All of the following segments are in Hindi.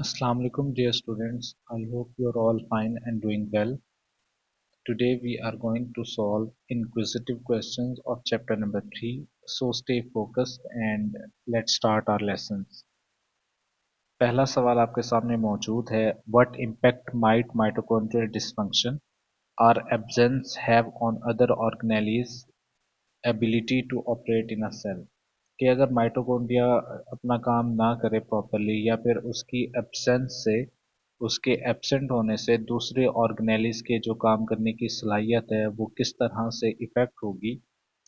Assalamu alaikum dear students. I hope you're all fine and doing well. Today we are going to solve inquisitive questions of chapter number 3. So stay focused and let's start our lessons. पहला सवाल आपके सामने मौजूद है. What impact might mitochondrial dysfunction or absence have on other organelles ability to operate in a cell? कि अगर माइटोकॉन्ड्रिया अपना काम ना करे प्रॉपरली या फिर उसकी एब्सेंस से उसके एब्सेंट होने से दूसरे ऑर्गेनेलिस के जो काम करने की सलाहियत है वो किस तरह से इफेक्ट होगी,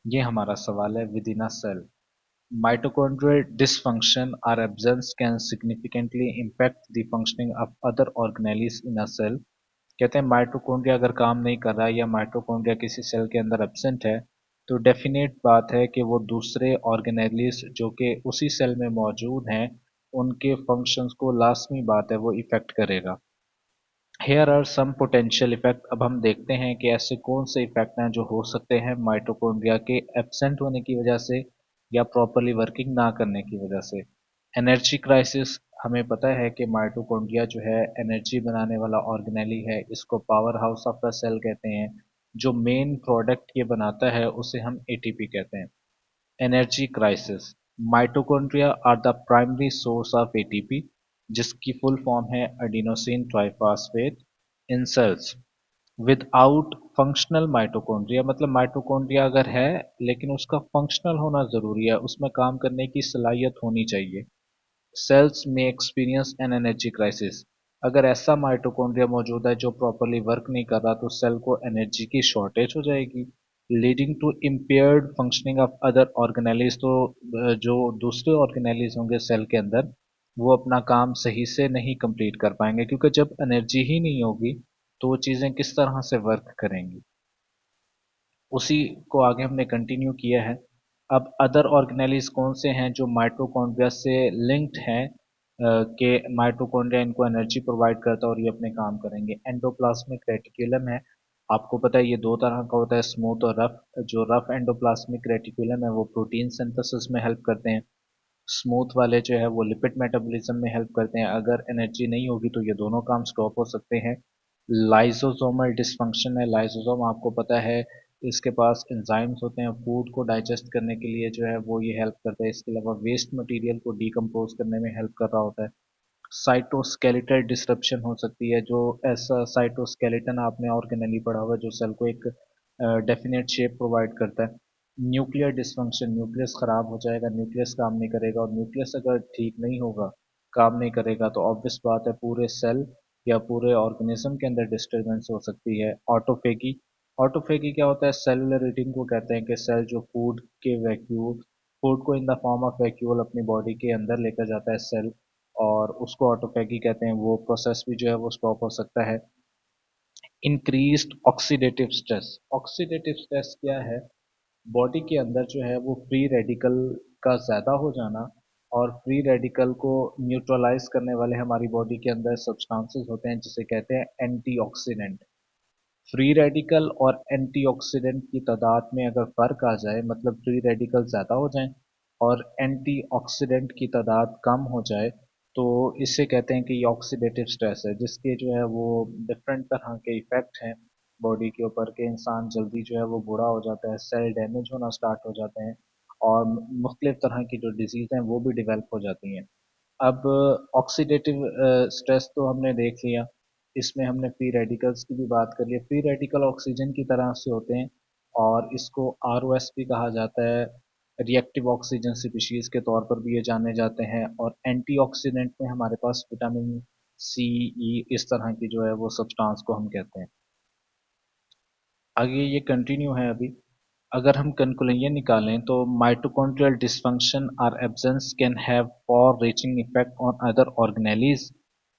ये हमारा सवाल है within a cell. Mitochondrial dysfunction or absence can significantly impact the functioning of other organelles in a cell. कहते हैं माइटोकॉन्ड्रिया अगर काम नहीं कर रहा है या माइटोकॉन्ड्रिया किसी सेल के अंदर एब्सेंट है तो डेफिनेट बात है कि वो दूसरे ऑर्गेनेलिस जो कि उसी सेल में मौजूद हैं उनके फंक्शंस को लाजमी बात है वो इफेक्ट करेगा. Here are some potential effect. अब हम देखते हैं कि ऐसे कौन से इफेक्ट हैं जो हो सकते हैं माइटोकॉन्ड्रिया के एब्सेंट होने की वजह से या प्रॉपरली वर्किंग ना करने की वजह से. Energy crisis. हमें पता है कि माइटोकॉन्ड्रिया जो है एनर्जी बनाने वाला ऑर्गेनेली है, इसको powerhouse of the cell कहते हैं. जो मेन प्रोडक्ट ये बनाता है उसे हम एटीपी कहते हैं. Energy crisis. Mitochondria are the primary source of ATP जिसकी फुल फॉर्म है adenosine triphosphate in cells. Without functional mitochondria मतलब माइटोकॉन्ड्रिया अगर है लेकिन उसका फंक्शनल होना जरूरी है, उसमें काम करने की सलाहियत होनी चाहिए. सेल्स में एक्सपीरियंस एन एनर्जी क्राइसिस. अगर ऐसा माइटोकॉन्ड्रिया मौजूद है जो प्रॉपरली वर्क नहीं कर रहा तो सेल को एनर्जी की शॉर्टेज हो जाएगी, leading to impaired functioning of other organelles. तो जो दूसरे ऑर्गेनेलिज होंगे सेल के अंदर वो अपना काम सही से नहीं कंप्लीट कर पाएंगे, क्योंकि जब एनर्जी ही नहीं होगी तो वो चीज़ें किस तरह से वर्क करेंगी. उसी को आगे हमने कंटिन्यू किया है. अब अदर ऑर्गेनेलिज कौन से हैं जो माइटोकॉन्ड्रिया से लिंक्ड हैं, कि माइटोकॉन्ड्रिया इनको एनर्जी प्रोवाइड करता है और ये अपने काम करेंगे. एंडोप्लाज्मिक रेटिकुलम है. आपको पता है ये दो तरह का होता है, स्मूथ और रफ. जो रफ एंडोप्लाज्मिक रेटिकुलम है वो प्रोटीन सिंथेसिस में हेल्प करते हैं. स्मूथ वाले जो है वो लिपिड मेटाबॉलिज्म में हेल्प करते हैं. अगर एनर्जी नहीं होगी तो ये दोनों काम स्टॉप हो सकते हैं. लाइसोसोमल डिसफंक्शन है. लाइसोसोम आपको पता है इसके पास एंजाइम्स होते हैं फूड को डाइजेस्ट करने के लिए, जो है वो ये हेल्प करता है. इसके अलावा वेस्ट मटेरियल को डिकम्पोज करने में हेल्प कर रहा होता है. साइटोस्केलेटल डिसरप्शन हो सकती है. जो ऐसा साइटोस्केलेटन आपने ऑर्गेनली पढ़ा हुआ है जो सेल को एक डेफिनेट शेप प्रोवाइड करता है. Nuclear dysfunction. न्यूक्लियस खराब हो जाएगा, न्यूक्लियस काम नहीं करेगा, और न्यूक्लियस अगर ठीक नहीं होगा, काम नहीं करेगा, तो ऑब्वियस बात है पूरे सेल या पूरे ऑर्गेनिज्म के अंदर डिस्टरबेंस हो सकती है. ऑटोफेगी. ऑटोफेगी क्या होता है? सेलुलर ईटिंग को कहते हैं कि सेल जो फूड को in the form of vacuole अपनी बॉडी के अंदर लेकर जाता है सेल, और उसको ऑटोफेगी कहते हैं. वो प्रोसेस भी जो है वो स्टॉप हो सकता है. Increased oxidative stress. Oxidative stress क्या है? बॉडी के अंदर जो है वो फ्री रेडिकल का ज़्यादा हो जाना, और फ्री रेडिकल को न्यूट्रलाइज करने वाले हमारी बॉडी के अंदर सब्सटेंसेस होते हैं जिसे कहते हैं एंटीऑक्सीडेंट. फ्री रेडिकल और एंटीऑक्सीडेंट की तादाद में अगर फ़र्क आ जाए, मतलब फ्री रेडिकल ज़्यादा हो जाए और एंटीऑक्सीडेंट की तादाद कम हो जाए, तो इसे कहते हैं कि ये ऑक्सीडेटिव स्ट्रेस है, जिसके जो है वो डिफरेंट तरह के इफ़ेक्ट हैं बॉडी के ऊपर. के इंसान जल्दी जो है वो बूढ़ा हो जाता है, सेल डैमेज होना स्टार्ट हो जाते हैं, और मुख्तलिफ तरह की जो डिजीज़ हैं वो भी डिवेल्प हो जाती हैं. अब ऑक्सीडेटिव स्ट्रेस तो हमने देख लिया, इसमें हमने फ्री रेडिकल्स की भी बात कर ली. फ्री रेडिकल ऑक्सीजन की तरह से होते हैं और इसको आरओएस भी कहा जाता है. रिएक्टिव ऑक्सीजन स्पीशीज के तौर पर भी ये जाने जाते हैं. और एंटीऑक्सीडेंट में हमारे पास विटामिन सी, ई, इस तरह की जो है वो सब्सटेंस को हम कहते हैं. आगे ये कंटिन्यू है अभी. अगर हम कंक्लूजन निकालें तो माइटोकॉन्ड्रियल डिसफंक्शन और absence can have for reaching effect on other organelles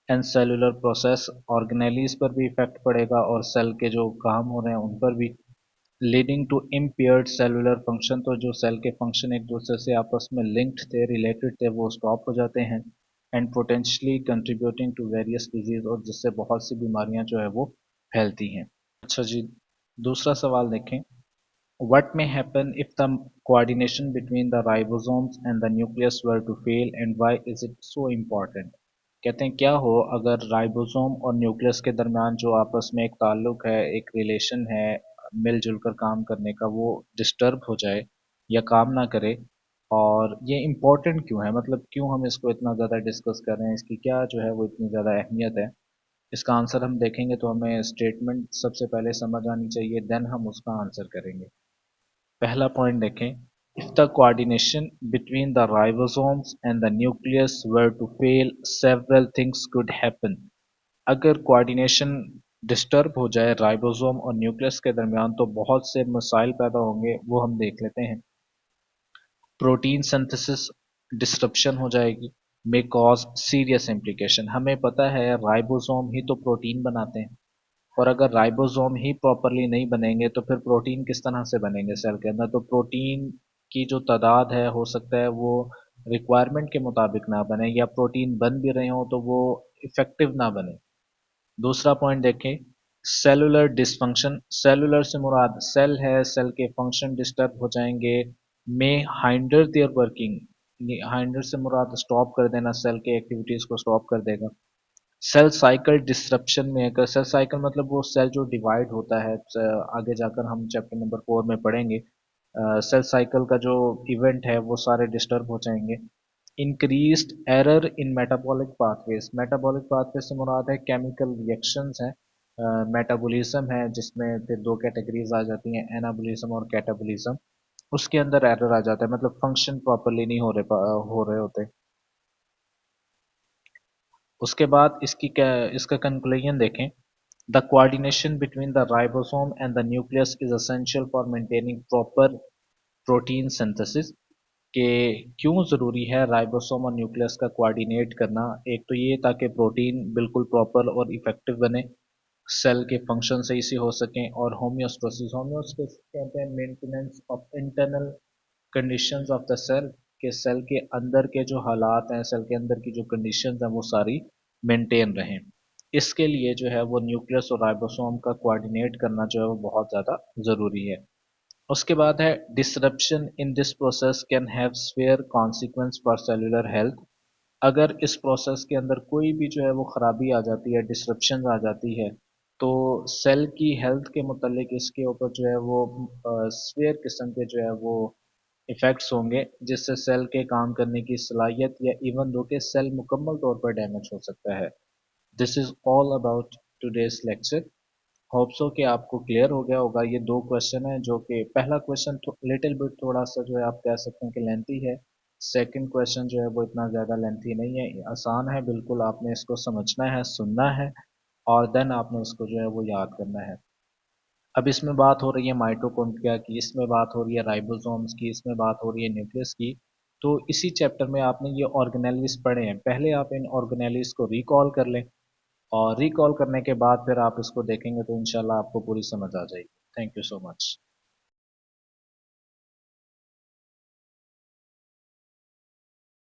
and cellular process. Organelles पर भी इफेक्ट पड़ेगा और सेल के जो काम हो रहे हैं उन पर भी. Leading to impaired cellular function. तो जो सेल के फंक्शन एक दूसरे से आपस में लिंक्ड थे, रिलेटेड थे, वो स्टॉप हो जाते हैं. And potentially contributing to various disease, और जिससे बहुत सी बीमारियां जो है वो फैलती हैं. अच्छा जी, दूसरा सवाल देखें. What may happen if the coordination between the ribosomes and the nucleus were to fail, and why is it so important? कहते हैं क्या हो अगर राइबोसोम और न्यूक्लियस के दरमियान जो आपस में एक ताल्लुक है, एक रिलेशन है मिलजुल कर काम करने का, वो डिस्टर्ब हो जाए या काम ना करे। और ये इम्पोर्टेंट क्यों है, मतलब क्यों हम इसको इतना ज़्यादा डिस्कस कर रहे हैं, इसकी क्या जो है वो इतनी ज़्यादा अहमियत है। इसका आंसर हम देखेंगे तो हमें स्टेटमेंट सबसे पहले समझ आनी चाहिए, देन हम उसका आंसर करेंगे। पहला पॉइंट देखें, if the coordination between the ribosomes and the nucleus were to fail several things could happen. अगर कोऑर्डिनेशन डिस्टर्ब हो जाए राइबोसोम और न्यूक्लियस के दरमियान तो बहुत से मसाइल पैदा होंगे, वो हम देख लेते हैं। प्रोटीन सिंथेसिस डिस्रप्शन हो जाएगी, मे कॉज सीरियस इम्प्लीकेशन। हमें पता है राइबोसोम ही तो प्रोटीन बनाते हैं, और अगर राइबोसोम ही प्रॉपरली नहीं बनेंगे तो फिर प्रोटीन किस तरह से बनेंगे सेल के अंदर। तो प्रोटीन की जो तादाद है हो सकता है वो रिक्वायरमेंट के मुताबिक ना बने, या प्रोटीन बन भी रहे हो तो वो इफेक्टिव ना बने। दूसरा पॉइंट देखें, सेलुलर डिसफंक्शन। सेलुलर से मुराद सेल है, सेल के फंक्शन डिस्टर्ब हो जाएंगे। में हाइंडर देयर वर्किंग, हाइंडर से मुराद स्टॉप कर देना, सेल के एक्टिविटीज को स्टॉप कर देगा। सेल साइकिल डिसरप्शन में अगर, सेल साइकिल मतलब वो सेल जो डिवाइड होता है, आगे जाकर हम चैप्टर नंबर 4 में पढ़ेंगे। सेल साइकिल का जो इवेंट है वो सारे डिस्टर्ब हो जाएंगे। Increased error in metabolic pathways. Metabolic pathway से मुराद है केमिकल रिएक्शंस हैं, मेटाबॉलिज्म है, जिसमें फिर दो कैटेगरीज आ जाती हैं, एनाबॉलिज्म और कैटाबॉलिज्म। उसके अंदर एरर आ जाता है, मतलब फंक्शन प्रॉपरली नहीं हो रहे होते। उसके बाद इसका कंक्लूजन देखें, the coordination between the ribosome and the nucleus is essential for maintaining proper protein synthesis. कि क्यों ज़रूरी है राइबोसोम और न्यूक्लियस का कोऑर्डिनेट करना। एक तो ये ताकि प्रोटीन बिल्कुल प्रॉपर और इफेक्टिव बने, सेल के फंक्शन सही से हो सकें। और होम्योस्टेसिस, होम्योस्टेसिस कहते हैं maintenance of internal conditions of the cell, के सेल के अंदर के जो हालात हैं, सेल के अंदर की जो कंडीशंस हैं वो सारी मेंटेन रहें। इसके लिए जो है वो न्यूक्लियस और राइबोसोम का कोऑर्डिनेट करना जो है वो बहुत ज़्यादा ज़रूरी है। उसके बाद है disruption in this process can have swear consequence for cellular health. अगर इस प्रोसेस के अंदर कोई भी जो है वो खराबी आ जाती है, डिसरप्शन आ जाती है, तो सेल की हेल्थ के मुतालिक इसके ऊपर जो है वो स्वेयर किस्म के जो है वो इफेक्ट्स होंगे, जिससे सेल के काम करने की सलाहियत या इवन दो के सेल मुकम्मल तौर पर डैमेज हो सकता है। This is all about today's lecture. Hope so कि आपको क्लियर हो गया होगा। ये दो क्वेश्चन है, जो कि पहला क्वेश्चन लिटिल बिट थोड़ा सा जो है आप कह सकते हैं कि लेंथी है। सेकंड क्वेश्चन जो है वो इतना ज़्यादा लेंथी नहीं है, ये आसान है बिल्कुल। आपने इसको समझना है, सुनना है, और देन आपने इसको जो है वो याद करना है। अब इसमें बात हो रही है माइटोकॉन्ड्रिया की, इसमें बात हो रही है राइबोसोम्स की, इसमें बात हो रही है न्यूक्लियस की। तो इसी चैप्टर में आपने ये ऑर्गेनेलिस पढ़े हैं, पहले आप इन ऑर्गेनेलिस को रिकॉल कर लें, और रिकॉल करने के बाद फिर आप इसको देखेंगे तो इंशाल्लाह आपको पूरी समझ आ जाएगी। Thank you so much.